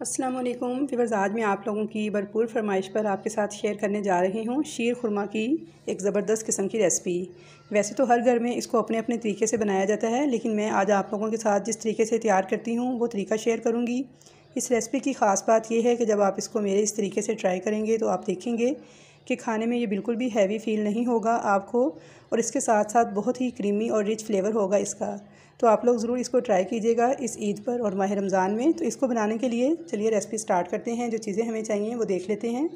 अस्सलाम वालेकुम व्यूअर्स, आज मैं आप लोगों की भरपूर फरमाइश पर आपके साथ शेयर करने जा रही हूँ शीर खुरमा की एक ज़बरदस्त किस्म की रेसिपी। वैसे तो हर घर में इसको अपने अपने तरीके से बनाया जाता है, लेकिन मैं आज आप लोगों के साथ जिस तरीके से तैयार करती हूँ वो तरीका शेयर करूँगी। इस रेसिपी की ख़ास बात यह है कि जब आप इसको मेरे इस तरीके से ट्राई करेंगे तो आप देखेंगे कि खाने में ये बिल्कुल भी हैवी फ़ील नहीं होगा आपको, और इसके साथ साथ बहुत ही क्रीमी और रिच फ्लेवर होगा इसका। तो आप लोग ज़रूर इसको ट्राई कीजिएगा इस ईद पर और माह रमज़ान में। तो इसको बनाने के लिए चलिए रेसिपी स्टार्ट करते हैं। जो चीज़ें हमें चाहिए वो देख लेते हैं।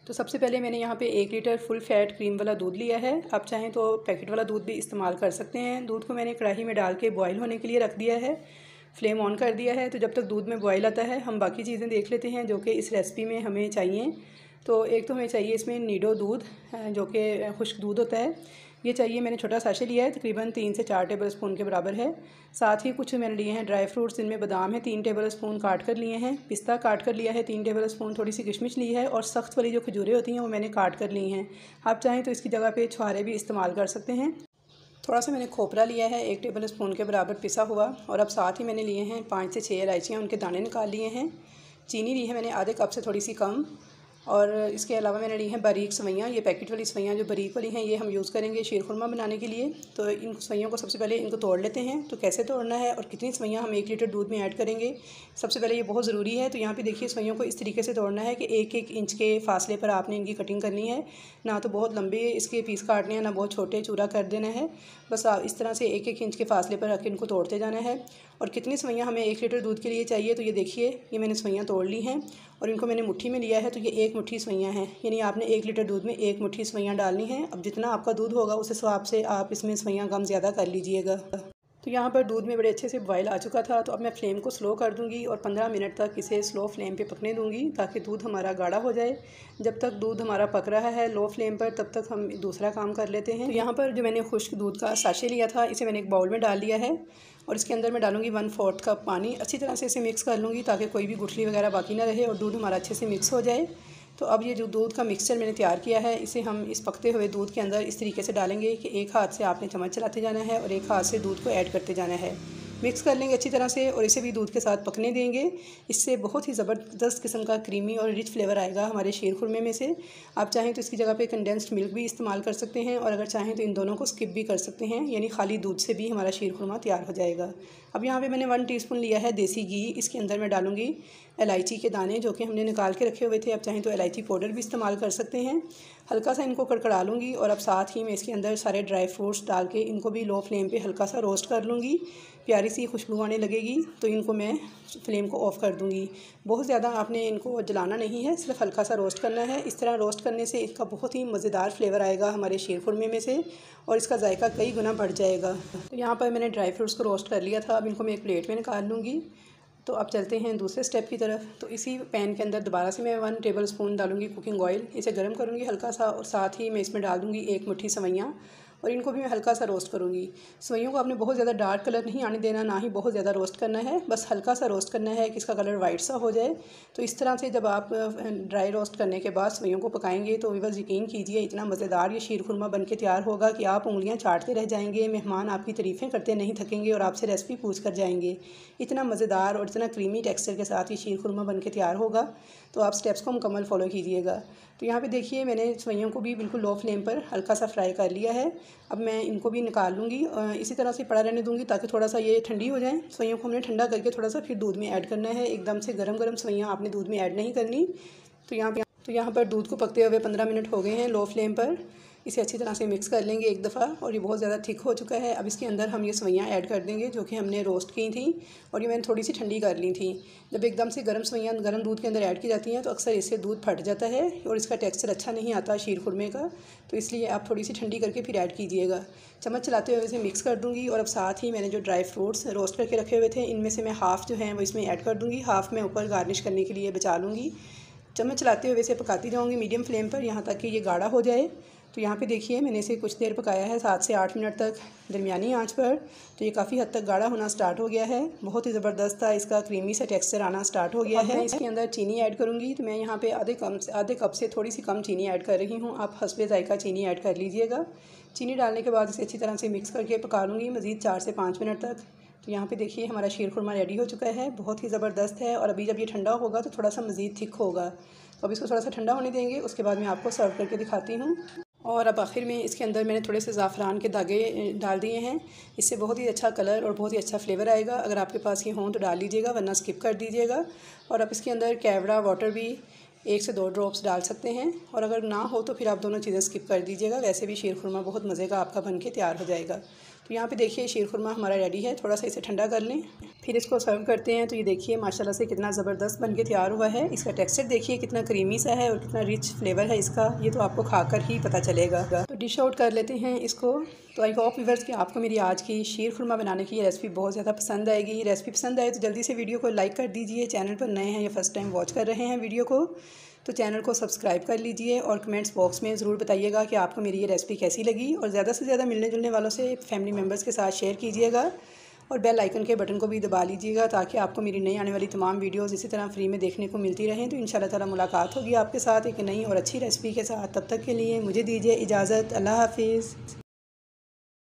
तो सबसे पहले मैंने यहाँ पे 1 लीटर फुल फैट क्रीम वाला दूध लिया है। आप चाहें तो पैकेट वाला दूध भी इस्तेमाल कर सकते हैं। दूध को मैंने कढ़ाई में डाल के बॉयल होने के लिए रख दिया है, फ्लेम ऑन कर दिया है। तो जब तक दूध में बॉयल आता है हम बाकी चीज़ें देख लेते हैं जो कि इस रेसिपी में हमें चाहिए। तो एक तो हमें चाहिए इसमें नीडो दूध, जो कि खुश्क दूध होता है, ये चाहिए। मैंने छोटा साशे लिया है, तकरीबन 3 से 4 टेबल स्पून के बराबर है। साथ ही कुछ मैंने लिए हैं ड्राई फ्रूट्स, इनमें बादाम है 3 टेबल स्पून काट कर लिए हैं, पिस्ता काट कर लिया है 3 टेबल स्पून, थोड़ी सी किशमिश ली है, और सख्त वाली जो खजूरें होती हैं वो मैंने काट कर ली हैं। आप चाहें तो इसकी जगह पे छुहारे भी इस्तेमाल कर सकते हैं। थोड़ा सा मैंने खोपरा लिया है 1 टेबल स्पून के बराबर पिसा हुआ, और अब साथ ही मैंने लिए हैं 5 से 6 इलायचियाँ, उनके दाने निकाल लिए हैं। चीनी ली है मैंने आधे कप से थोड़ी सी कम, और इसके अलावा मैंने ली हैं बारीक सवैयाँ। ये पैकेट वाली सवैयाँ जो बारीक वाली हैं ये हम यूज़ करेंगे शीर खुरमा बनाने के लिए। तो इन सवैयों को सबसे पहले इनको तोड़ लेते हैं। तो कैसे तोड़ना है और कितनी सवैयाँ हम 1 लीटर दूध में ऐड करेंगे, सबसे पहले ये बहुत ज़रूरी है। तो यहाँ पे देखिए सवैयों को इस तरीके से तोड़ना है कि 1-1 इंच के फासले पर आपने इनकी कटिंग करनी है। ना तो बहुत लंबे इसके पीस काटने हैं, ना बहुत छोटे चूरा कर देना है। बस इस तरह से 1-1 इंच के फासले पर रख के इनको तोड़ते जाना है। और कितनी सवैयाँ हमें 1 लीटर दूध के लिए चाहिए, तो ये देखिए ये मैंने सवैयाँ तोड़ ली हैं और इनको मैंने मुट्ठी में लिया है। तो ये 1 मुट्ठी सवैयाँ हैं, यानी आपने 1 लीटर दूध में 1 मुट्ठी सवैयाँ डालनी है। अब जितना आपका दूध होगा उस हिसाब से आप इसमें सवैयाँ कम ज़्यादा कर लीजिएगा। तो यहाँ पर दूध में बड़े अच्छे से बॉयल आ चुका था। तो अब मैं फ्लेम को स्लो कर दूँगी और 15 मिनट तक इसे स्लो फ्लेम पे पकने दूँगी, ताकि दूध हमारा गाढ़ा हो जाए। जब तक दूध हमारा पक रहा है लो फ्लेम पर, तब तक हम दूसरा काम कर लेते हैं। तो यहाँ पर जो मैंने खुश्क दूध का साशे लिया था, इसे मैंने एक बाउल में डाल लिया है, और इसके अंदर मैं डालूँगी 1/4 कप पानी। अच्छी तरह से इसे मिक्स कर लूँगी ताकि कोई भी गुठली वगैरह बाकी ना रहे और दूध हमारा अच्छे से मिक्स हो जाए। तो अब ये जो दूध का मिक्सचर मैंने तैयार किया है, इसे हम इस पकते हुए दूध के अंदर इस तरीके से डालेंगे कि एक हाथ से आपने चम्मच चलाते जाना है और एक हाथ से दूध को ऐड करते जाना है। मिक्स कर लेंगे अच्छी तरह से और इसे भी दूध के साथ पकने देंगे। इससे बहुत ही ज़बरदस्त किस्म का क्रीमी और रिच फ्लेवर आएगा हमारे शीर खुरमे में से। आप चाहें तो इसकी जगह पे कंडेंस्ड मिल्क भी इस्तेमाल कर सकते हैं, और अगर चाहें तो इन दोनों को स्किप भी कर सकते हैं, यानी खाली दूध से भी हमारा शीर खुरमा तैयार हो जाएगा। अब यहाँ पे मैंने 1 टीस्पून लिया है देसी घी। इसके अंदर मैं डालूँगी इलायची के दाने जो कि हमने निकाल के रखे हुए थे। आप चाहें तो इलायची पाउडर भी इस्तेमाल कर सकते हैं। हल्का सा इनको कड़कड़ा लूँगी, और अब साथ ही मैं इसके अंदर सारे ड्राई फ्रूट्स डाल के इनको भी लो फ्लेम पे हल्का सा रोस्ट कर लूँगी। प्यारी सी खुशबू आने लगेगी तो इनको मैं फ्लेम को ऑफ़ कर दूँगी। बहुत ज़्यादा आपने इनको जलाना नहीं है, सिर्फ हल्का सा रोस्ट करना है। इस तरह रोस्ट करने से इसका बहुत ही मज़ेदार फ्लेवर आएगा हमारे शीर खुरमे में से, और इसका जायका कई गुना बढ़ जाएगा। तो यहाँ पर मैंने ड्राई फ्रूट्स को रोस्ट कर लिया था। अब इनको मैं एक प्लेट में निकाल लूँगी। तो अब चलते हैं दूसरे स्टेप की तरफ। तो इसी पैन के अंदर दोबारा से मैं 1 टेबल स्पून डालूँगी कुकिंग ऑयल। इसे गर्म करूँगी हल्का सा, और साथ ही मैं इसमें डाल दूँगी 1 मुट्ठी सवैयाँ, और इनको भी मैं हल्का सा रोस्ट करूँगी। सवैयों को आपने बहुत ज़्यादा डार्क कलर नहीं आने देना, ना ही बहुत ज़्यादा रोस्ट करना है, बस हल्का सा रोस्ट करना है कि इसका कलर वाइट सा हो जाए। तो इस तरह से जब आप ड्राई रोस्ट करने के बाद सवैयों को पकाएंगे तो बस यकीन कीजिए इतना मज़ेदार ये शीर खुरमा बन के तैयार होगा कि आप उंगलियाँ चाटते रह जाएंगे। मेहमान आपकी तारीफ़ें करते नहीं थकेंगे और आपसे रेसिपी पूछ कर जाएंगे। इतना मज़ेदार और इतना क्रीमी टेक्सचर के साथ ये शीर खुरमा बन के तैयार होगा। तो आप स्टेप्स को मुकम्मल फॉलो कीजिएगा। तो यहाँ पे देखिए मैंने सवैयों को भी बिल्कुल लो फ्लेम पर हल्का सा फ्राई कर लिया है। अब मैं इनको भी निकाल लूँगी, इसी तरह से पड़ा रहने दूँगी ताकि थोड़ा सा ये ठंडी हो जाए। सवैयों को हमने ठंडा करके थोड़ा सा फिर दूध में ऐड करना है। एकदम से गरम गरम सवैयाँ आपने दूध में ऐड नहीं करनी। तो यहाँ पर दूध को पकते हुए 15 मिनट हो गए हैं लो फ्लेम पर। इसे अच्छी तरह से मिक्स कर लेंगे एक दफ़ा, और ये बहुत ज़्यादा थिक हो चुका है। अब इसके अंदर हम ये सवैयाँ ऐड कर देंगे जो कि हमने रोस्ट की थी, और ये मैंने थोड़ी सी ठंडी कर ली थी। जब एकदम से गर्म सवैयाँ गर्म दूध के अंदर ऐड की जाती हैं तो अक्सर इससे दूध फट जाता है और इसका टेक्सचर अच्छा नहीं आता शीर खुरमे का। तो इसलिए आप थोड़ी सी ठंडी करके फिर ऐड कीजिएगा। चम्मच चलाते हुए इसे मिक्स कर दूँगी, और अब साथ ही मैंने जो ड्राई फ्रूट्स रोस्ट करके रखे हुए थे इनमें से मैं हाफ़ जो हैं वो इसमें ऐड कर दूँगी। हाफ़ मैं ऊपर गार्निश करने के लिए बचा लूँगी। चम्मच चलाते हुए इसे पकाती जाऊँगी मीडियम फ्लेम पर यहाँ तक कि ये गाढ़ा हो जाए। तो यहाँ पे देखिए मैंने इसे कुछ देर पकाया है, 7 से 8 मिनट तक दरमियानी आंच पर। तो ये काफ़ी हद तक गाढ़ा होना स्टार्ट हो गया है। बहुत ही ज़बरदस्त था, इसका क्रीमी सा टेक्सचर आना स्टार्ट हो गया है। मैं इसके अंदर चीनी ऐड करूँगी। तो मैं यहाँ पे आधे कप से थोड़ी सी कम चीनी ऐड कर रही हूँ। आप हस्बे ज़ायका चीनी ऐड कर लीजिएगा। चीनी डालने के बाद इसे अच्छी तरह से मिक्स करके पका लूँगी मज़ीद 4 से 5 मिनट तक। तो यहाँ पे देखिए हमारा शीर खुरमा रेडी हो चुका है, बहुत ही ज़बरदस्त है। और अभी जब ये ठंडा होगा तो थोड़ा सा मज़ीद थिक होगा, तो अब इसको थोड़ा सा ठंडा होने देंगे, उसके बाद मैं आपको सर्व करके दिखाती हूँ। और अब आखिर में इसके अंदर मैंने थोड़े से ज़ाफ़रान के धागे डाल दिए हैं, इससे बहुत ही अच्छा कलर और बहुत ही अच्छा फ्लेवर आएगा। अगर आपके पास ये हों तो डाल लीजिएगा, वरना स्किप कर दीजिएगा। और अब इसके अंदर केवड़ा वाटर भी 1 से 2 ड्रॉप्स डाल सकते हैं, और अगर ना हो तो फिर आप दोनों चीज़ें स्किप कर दीजिएगा। वैसे भी शीर खुरमा बहुत मज़े का आपका बन के तैयार हो जाएगा। तो यहाँ पे देखिए शीर खुरमा हमारा रेडी है, थोड़ा सा इसे ठंडा कर लें, फिर इसको सर्व करते हैं। तो ये देखिए माशाल्लाह से कितना ज़बरदस्त बन के तैयार हुआ है। इसका टेक्सचर देखिए कितना क्रीमी सा है और कितना रिच फ्लेवर है इसका, ये तो आपको खाकर ही पता चलेगा। तो डिश आउट कर लेते हैं इसको। तो आई होप व्यूअर्स कि आपको मेरी आज की शीर खुरमा बनाने की रेसिपी बहुत ज़्यादा पसंद आएगी। रेसिपी पसंद आए तो जल्दी से वीडियो को लाइक कर दीजिए। चैनल पर नए हैं या फर्स्ट टाइम वॉच कर रहे हैं वीडियो को, तो चैनल को सब्सक्राइब कर लीजिए। और कमेंट्स बॉक्स में ज़रूर बताइएगा कि आपको मेरी ये रेसिपी कैसी लगी, और ज़्यादा से ज़्यादा मिलने जुलने वालों से, फैमिली मेम्बर्स के साथ शेयर कीजिएगा। और बेल आइकन के बटन को भी दबा लीजिएगा, ताकि आपको मेरी नई आने वाली तमाम वीडियोज़ इसी तरह फ्री में देखने को मिलती रहें। तो इंशाल्लाह ताला मुलाकात होगी आपके साथ एक नई और अच्छी रेसिपी के साथ। तब तक के लिए मुझे दीजिए इजाज़त। अल्लाह हाफिज़।